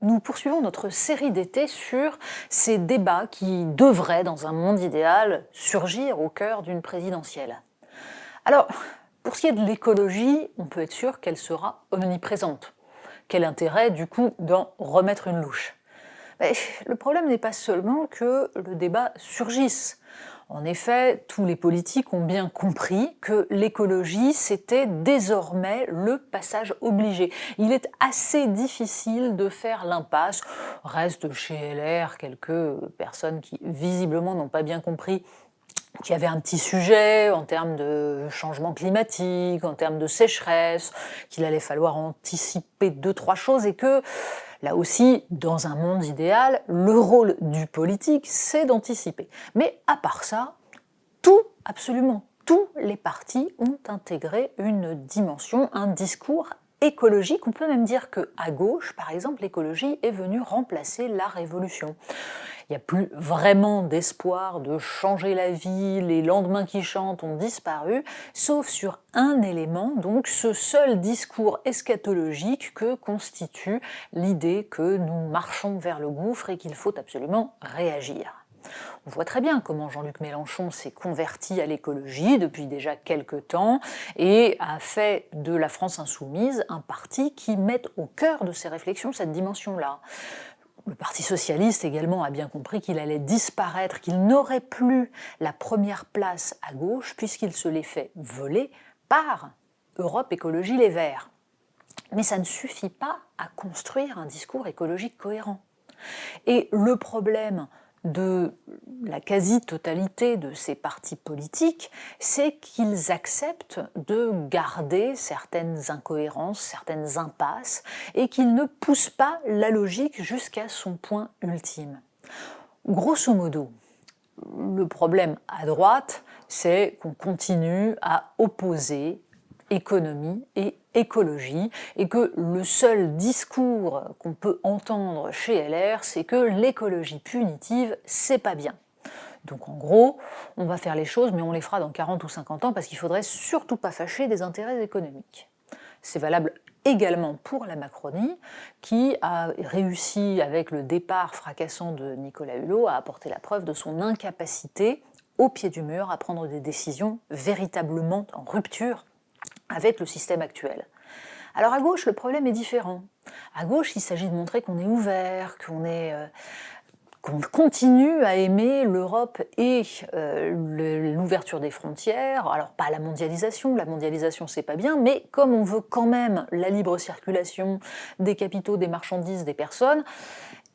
Nous poursuivons notre série d'été sur ces débats qui devraient, dans un monde idéal, surgir au cœur d'une présidentielle. Alors, pour ce qui est de l'écologie, on peut être sûr qu'elle sera omniprésente. Quel intérêt, du coup, d'en remettre une louche? Mais le problème n'est pas seulement que le débat surgisse. En effet, tous les politiques ont bien compris que l'écologie, c'était désormais le passage obligé. Il est assez difficile de faire l'impasse. Reste chez LR quelques personnes qui, visiblement, n'ont pas bien compris qu'il y avait un petit sujet en termes de changement climatique, en termes de sécheresse, qu'il allait falloir anticiper 2-3 choses et que, là aussi, dans un monde idéal, le rôle du politique, c'est d'anticiper. Mais à part ça, absolument tous les partis ont intégré une dimension, un discours écologique. On peut même dire qu'à gauche, par exemple, l'écologie est venue remplacer la révolution. Il n'y a plus vraiment d'espoir de changer la vie, les lendemains qui chantent ont disparu, sauf sur un élément, donc ce seul discours eschatologique que constitue l'idée que nous marchons vers le gouffre et qu'il faut absolument réagir. On voit très bien comment Jean-Luc Mélenchon s'est converti à l'écologie depuis déjà quelques temps et a fait de la France insoumise un parti qui met au cœur de ses réflexions cette dimension-là. Le Parti socialiste également a bien compris qu'il allait disparaître, qu'il n'aurait plus la première place à gauche puisqu'il se l'est fait voler par Europe Écologie Les Verts. Mais ça ne suffit pas à construire un discours écologique cohérent. Et le problème de la quasi-totalité de ces partis politiques, c'est qu'ils acceptent de garder certaines incohérences, certaines impasses, et qu'ils ne poussent pas la logique jusqu'à son point ultime. Grosso modo, le problème à droite, c'est qu'on continue à opposer économie et écologie, et que le seul discours qu'on peut entendre chez LR, c'est que l'écologie punitive, c'est pas bien. Donc en gros, on va faire les choses, mais on les fera dans 40 ou 50 ans, parce qu'il faudrait surtout pas fâcher des intérêts économiques. C'est valable également pour la Macronie, qui a réussi, avec le départ fracassant de Nicolas Hulot, à apporter la preuve de son incapacité, au pied du mur, à prendre des décisions véritablement en rupture avec le système actuel. Alors à gauche, le problème est différent. À gauche, il s'agit de montrer qu'on est ouvert, qu'on continue à aimer l'Europe et l'ouverture des frontières. Alors pas la mondialisation c'est pas bien, mais comme on veut quand même la libre circulation des capitaux, des marchandises, des personnes,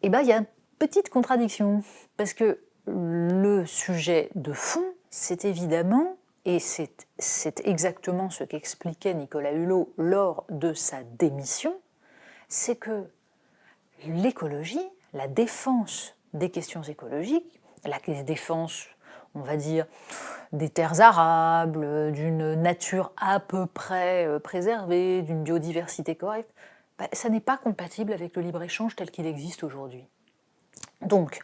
il y a une petite contradiction. Parce que le sujet de fond, c'est évidemment, et c'est exactement ce qu'expliquait Nicolas Hulot lors de sa démission, c'est que l'écologie, la défense des questions écologiques, la défense, on va dire, des terres arables, d'une nature à peu près préservée, d'une biodiversité correcte, ça n'est pas compatible avec le libre-échange tel qu'il existe aujourd'hui. Donc,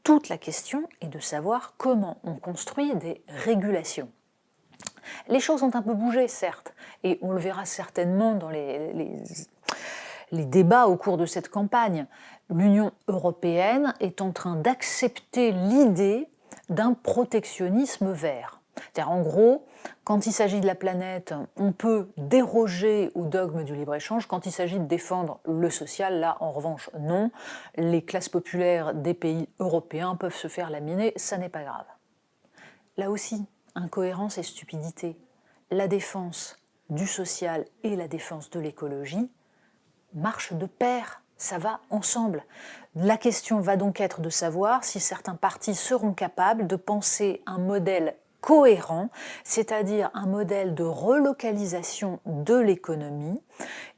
toute la question est de savoir comment on construit des régulations. Les choses ont un peu bougé, certes, et on le verra certainement dans les débats au cours de cette campagne. L'Union européenne est en train d'accepter l'idée d'un protectionnisme vert. C'est-à-dire, en gros, quand il s'agit de la planète, on peut déroger au dogme du libre-échange. Quand il s'agit de défendre le social, là, en revanche, non. Les classes populaires des pays européens peuvent se faire laminer, ça n'est pas grave. Là aussi, incohérence et stupidité. La défense du social et la défense de l'écologie marchent de pair, ça va ensemble. La question va donc être de savoir si certains partis seront capables de penser un modèle cohérent, c'est-à-dire un modèle de relocalisation de l'économie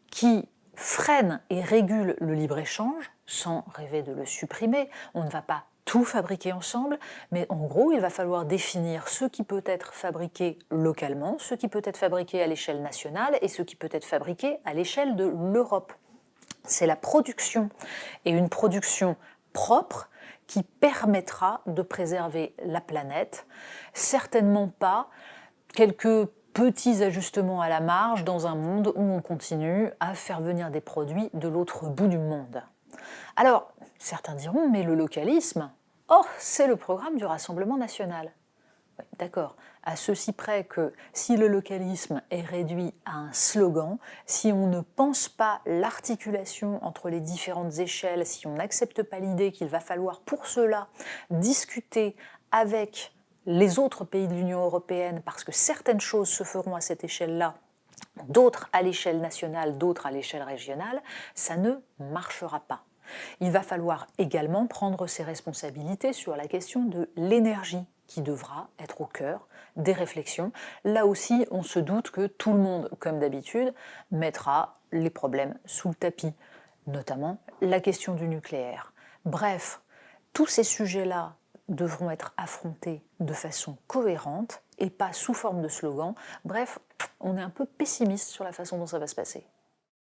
qui freine et régule le libre-échange, sans rêver de le supprimer. On ne va pas tout fabriquer ensemble, mais en gros, il va falloir définir ce qui peut être fabriqué localement, ce qui peut être fabriqué à l'échelle nationale et ce qui peut être fabriqué à l'échelle de l'Europe. C'est la production, et une production propre qui permettra de préserver la planète, certainement pas quelques petits ajustements à la marge dans un monde où on continue à faire venir des produits de l'autre bout du monde. Alors, certains diront, mais le localisme, oh, c'est le programme du Rassemblement national. Oui, d'accord, à ceci près que si le localisme est réduit à un slogan, si on ne pense pas l'articulation entre les différentes échelles, si on n'accepte pas l'idée qu'il va falloir pour cela discuter avec les autres pays de l'Union européenne, parce que certaines choses se feront à cette échelle-là, d'autres à l'échelle nationale, d'autres à l'échelle régionale, ça ne marchera pas. Il va falloir également prendre ses responsabilités sur la question de l'énergie qui devra être au cœur des réflexions. Là aussi, on se doute que tout le monde, comme d'habitude, mettra les problèmes sous le tapis, notamment la question du nucléaire. Bref, tous ces sujets-là devront être affrontés de façon cohérente et pas sous forme de slogan. Bref, on est un peu pessimiste sur la façon dont ça va se passer.